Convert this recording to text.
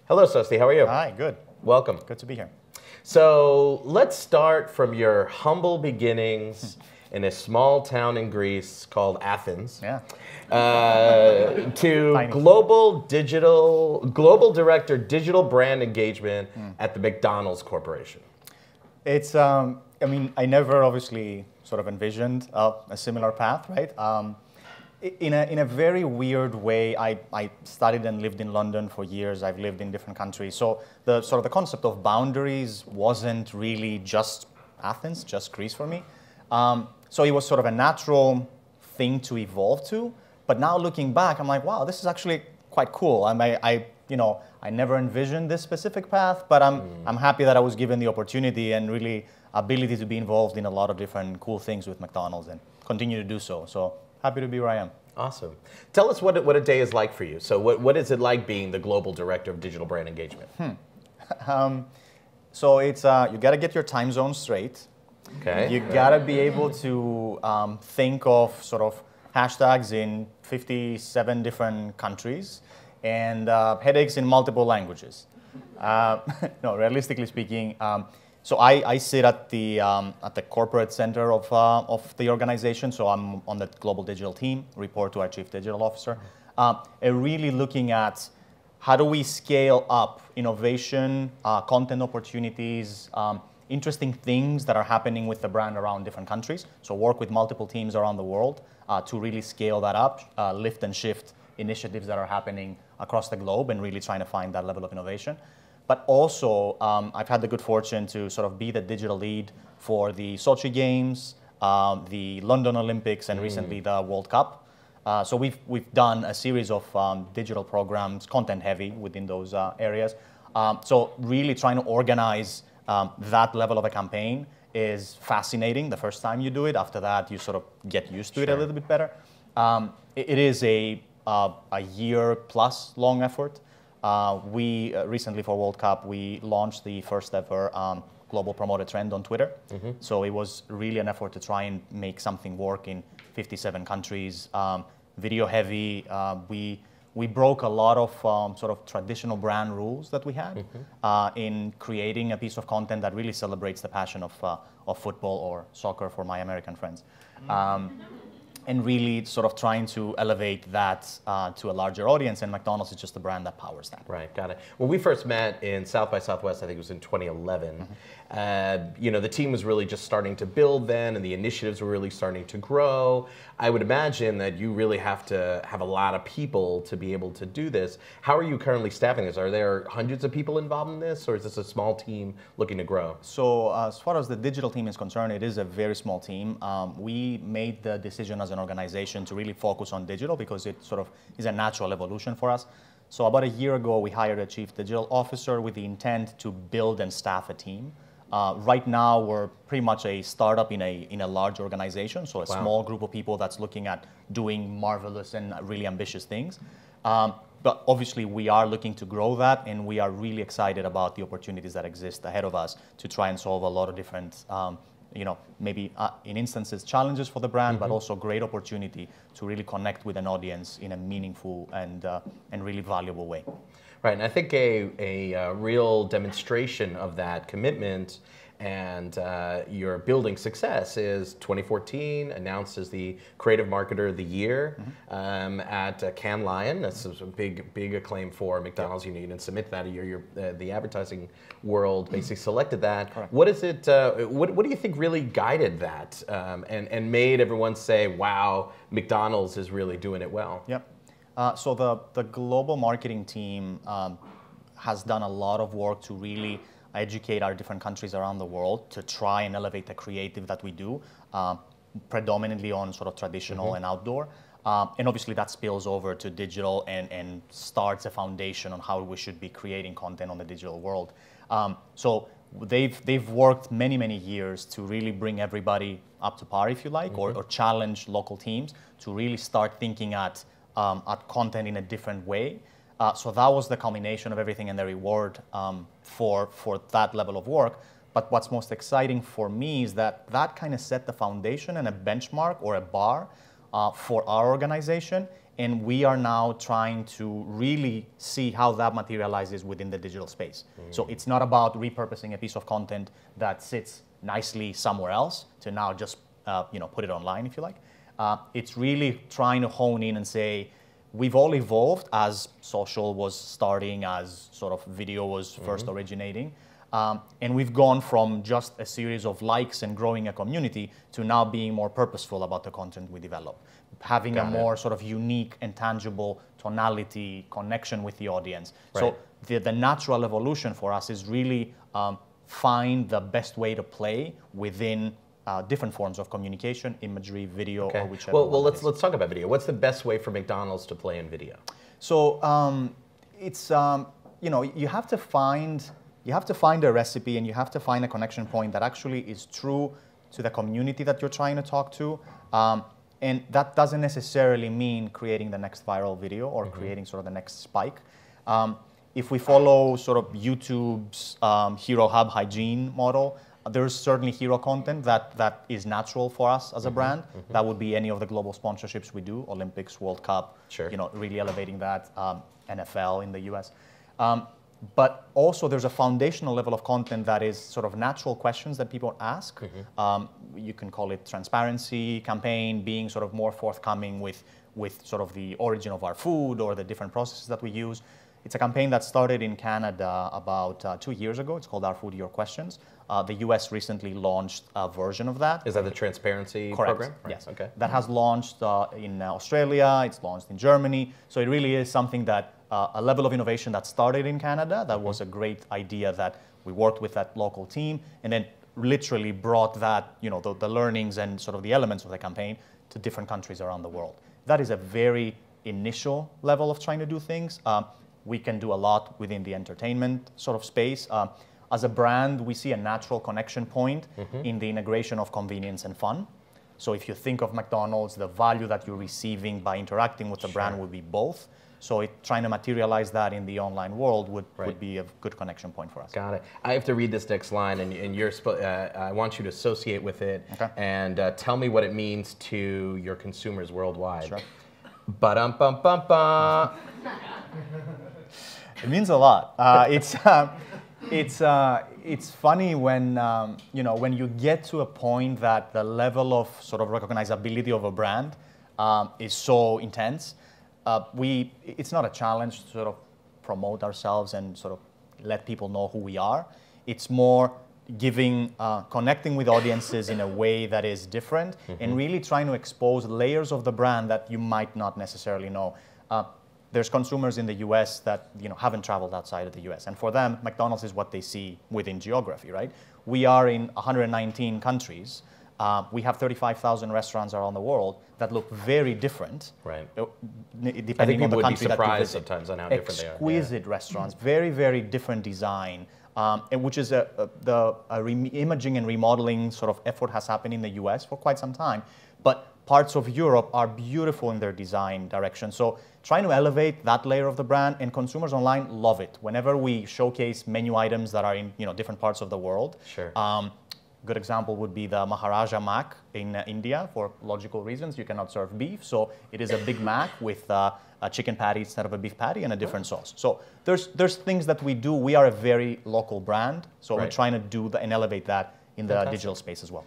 Hello, Sosti. How are you? Hi, good. Welcome. Good to be here. So let's start from your humble beginnings in a small town in Greece called Athens. Yeah. To Tiny. global director digital brand engagement at the McDonald's Corporation. It's, I mean, I never obviously sort of envisioned a similar path, right? In a very weird way, I studied and lived in London for years. I've lived in different countries. So the sort of the concept of boundaries wasn't really just Athens, just Greece for me. So it was sort of a natural thing to evolve to. But now looking back, I'm like, wow, this is actually quite cool. I never envisioned this specific path, but I'm happy that I was given the opportunity and really ability to be involved in a lot of different cool things with McDonald's and continue to do so. So happy to be where I am. Awesome. Tell us what a day is like for you. So what is it like being the global director of digital brand engagement? So it's you got to get your time zone straight. Okay. You got to be able to think of sort of hashtags in 57 different countries and headaches in multiple languages. No, realistically speaking, so I sit at the corporate center of the organization. So I'm on the global digital team, report to our chief digital officer, and really looking at how do we scale up innovation, content opportunities, interesting things that are happening with the brand around different countries. So work with multiple teams around the world to really scale that up, lift and shift initiatives that are happening across the globe and really trying to find that level of innovation. But also, I've had the good fortune to sort of be the digital lead for the Sochi Games, the London Olympics, and recently the World Cup. So we've done a series of digital programs, content heavy within those areas. So really trying to organize that level of a campaign is fascinating the first time you do it. After that, you sort of get used to it a little bit better. It is a year plus long effort. We recently for World Cup, we launched the first ever global promoted trend on Twitter. So it was really an effort to try and make something work in 57 countries, video heavy. We broke a lot of sort of traditional brand rules that we had in creating a piece of content that really celebrates the passion of football or soccer for my American friends. And really sort of trying to elevate that to a larger audience, and McDonald's is just the brand that powers that. Right, got it. When we first met in South by Southwest, I think it was in 2011, the team was really just starting to build then, and the initiatives were really starting to grow. I would imagine that you really have to have a lot of people to be able to do this. How are you currently staffing this? Are there hundreds of people involved in this, or is this a small team looking to grow? So as far as the digital team is concerned, it is a very small team. We made the decision as an organization to really focus on digital because it sort of is a natural evolution for us. So about a year ago, we hired a chief digital officer with the intent to build and staff a team. Right now, we're pretty much a startup in a large organization, so a small group of people that's looking at doing marvelous and really ambitious things. But obviously, we are looking to grow that, and we are really excited about the opportunities that exist ahead of us to try and solve a lot of different maybe in instances challenges for the brand, but also great opportunity to really connect with an audience in a meaningful and really valuable way. Right, and I think a real demonstration of that commitment and your building success is 2014 announced as the Creative Marketer of the Year at Cannes Lion. That's a big acclaim for McDonald's. You didn't submit that a year. The advertising world basically selected that. Correct. What is it? What do you think really guided that and made everyone say, "Wow, McDonald's is really doing it well"? Yep. So the global marketing team has done a lot of work to really educate our different countries around the world to try and elevate the creative that we do, predominantly on sort of traditional and outdoor. And obviously that spills over to digital and starts a foundation on how we should be creating content on the digital world. So they've worked many years to really bring everybody up to par, if you like, or challenge local teams to really start thinking at content in a different way. So that was the culmination of everything and the reward for that level of work. But what's most exciting for me is that that kind of set the foundation and a benchmark or a bar for our organization. And we are now trying to really see how that materializes within the digital space. So it's not about repurposing a piece of content that sits nicely somewhere else to now just put it online, if you like. It's really trying to hone in and say, we've all evolved as social was starting, as sort of video was first originating. And we've gone from just a series of likes and growing a community to now being more purposeful about the content we develop. Having a more sort of unique and tangible tonality, connection with the audience. Right. So the natural evolution for us is really find the best way to play within different forms of communication, imagery, video, or whichever. Well, let's talk about video. What's the best way for McDonald's to play in video? So it's you have to find a recipe, and you have to find a connection point that actually is true to the community that you're trying to talk to. And that doesn't necessarily mean creating the next viral video or creating sort of the next spike. If we follow sort of YouTube's Hero Hub hygiene model, there's certainly hero content that is natural for us as a brand. That would be any of the global sponsorships we do, Olympics, World Cup, really elevating that, NFL in the US. But also there's a foundational level of content that is sort of natural questions that people ask. You can call it transparency campaign, being sort of more forthcoming with sort of the origin of our food or the different processes that we use. It's a campaign that started in Canada about 2 years ago. It's called Our Food, Your Questions. The US recently launched a version of that. Is that the transparency program? Yes. Okay. That has launched in Australia. It's launched in Germany. So it really is something that a level of innovation that started in Canada. That was a great idea that we worked with that local team, and then literally brought that, the learnings and sort of the elements of the campaign to different countries around the world. That is a very initial level of trying to do things. We can do a lot within the entertainment sort of space. As a brand, we see a natural connection point in the integration of convenience and fun. So if you think of McDonald's, the value that you're receiving by interacting with the brand would be both. So trying to materialize that in the online world would be a good connection point for us. Got it. I have to read this next line, and I want you to associate with it and tell me what it means to your consumers worldwide. Sure. Ba-dum-bum-bum-bum. It means a lot. It's funny when when you get to a point that the level of sort of recognizability of a brand is so intense. It's not a challenge to sort of promote ourselves and sort of let people know who we are. It's more connecting with audiences in a way that is different and really trying to expose layers of the brand that you might not necessarily know. There's consumers in the US that haven't traveled outside of the US, and for them, McDonald's is what they see within geography, right? We are in 119 countries. We have 35,000 restaurants around the world that look very different, right? Depending on the country that you visit. Sometimes on how different they are. Exquisite restaurants, very, very different design, and which is imaging and remodeling sort of effort has happened in the US for quite some time, but parts of Europe are beautiful in their design direction. So trying to elevate that layer of the brand, and consumers online love it. Whenever we showcase menu items that are in different parts of the world. Sure. Good example would be the Maharaja Mac in India. For logical reasons, you cannot serve beef, so it is a Big Mac with a chicken patty instead of a beef patty and a different sauce. So there's things that we do. We are a very local brand, so we're trying to do that and elevate that in the digital space as well.